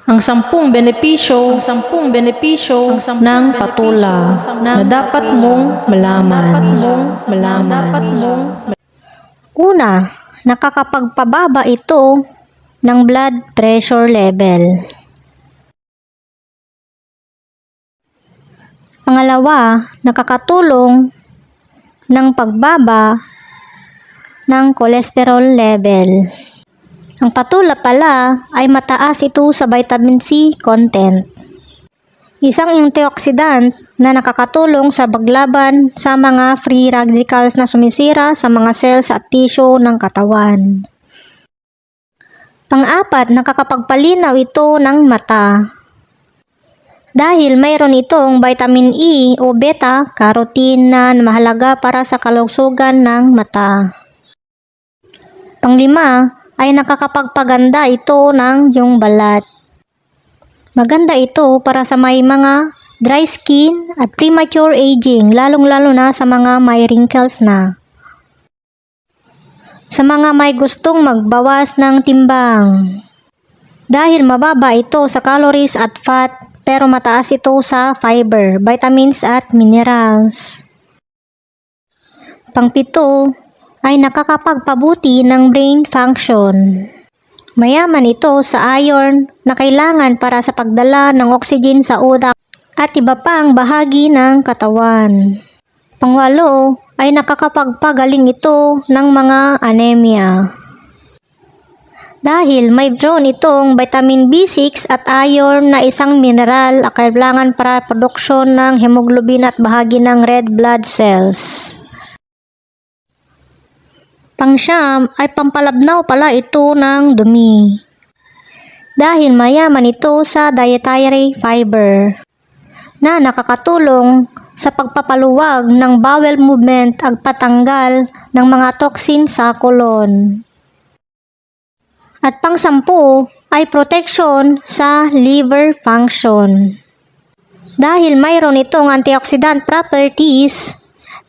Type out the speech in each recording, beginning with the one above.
Ang 10 benepisyo ng patula na dapat mong malaman. Una, nakakapagpababa ito ng blood pressure level. Pangalawa, nakakatulong ng pagbaba ng cholesterol level. Ang patula pala ay mataas ito sa vitamin C content. Isang antioxidant na nakakatulong sa paglaban sa mga free radicals na sumisira sa mga cells at tissue ng katawan. Pang-apat, nakakapagpalinaw ito ng mata. Dahil mayroon itong vitamin E o beta-carotene na mahalaga para sa kalusugan ng mata. Panglima, ay nakakapagpaganda ito ng iyong balat. Maganda ito para sa may mga dry skin at premature aging, lalong-lalo na sa mga may wrinkles na. Sa mga may gustong magbawas ng timbang. Dahil mababa ito sa calories at fat, pero mataas ito sa fiber, vitamins at minerals. Pangpito, ay nakakapagpabuti ng brain function. Mayaman ito sa iron na kailangan para sa pagdala ng oxygen sa utak at iba pang bahagi ng katawan. Pangwalo, ay nakakapagpagaling ito ng mga anemia. Dahil mayroon itong vitamin B6 at iron na isang mineral na kailangan para produksyon ng hemoglobin at bahagi ng red blood cells. Pangsyam, ay pampalabnaw pala ito ng dumi. Dahil mayaman ito sa dietary fiber na nakakatulong sa pagpapaluwag ng bowel movement at patanggal ng mga toxin sa kolon. At pang-10 ay protection sa liver function. Dahil mayroon itong antioxidant properties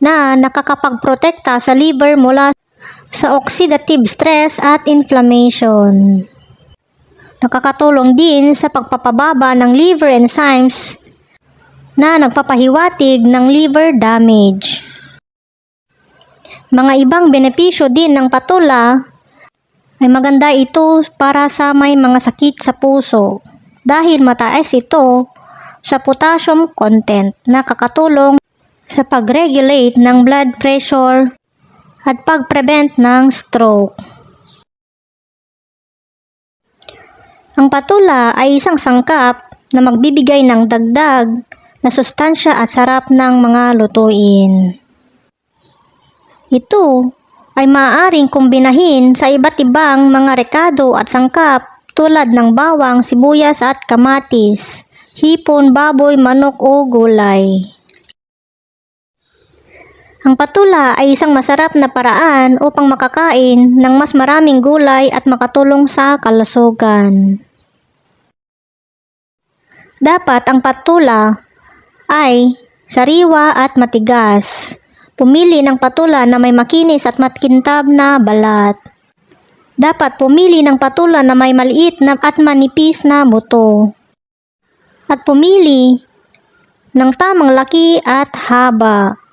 na nakakapagprotekta sa liver mula sa oxidative stress at inflammation. Nakakatulong din sa pagpapababa ng liver enzymes na nagpapahiwatig ng liver damage. Mga ibang benepisyo din ng patula ay maganda ito para sa may mga sakit sa puso dahil mataas ito sa potassium content na nakakatulong sa pag-regulate ng blood pressure at pag-prevent ng stroke. Ang patula ay isang sangkap na magbibigay ng dagdag na sustansya at sarap ng mga lutuin. Ito ay maaaring kumbinahin sa iba't ibang mga rekado at sangkap tulad ng bawang, sibuyas at kamatis, hipon, baboy, manok o gulay. Ang patula ay isang masarap na paraan upang makakain ng mas maraming gulay at makatulong sa kalusugan. Dapat ang patula ay sariwa at matigas. Pumili ng patula na may makinis at makintab na balat. Dapat pumili ng patula na may maliit na at manipis na buto. At pumili ng tamang laki at haba.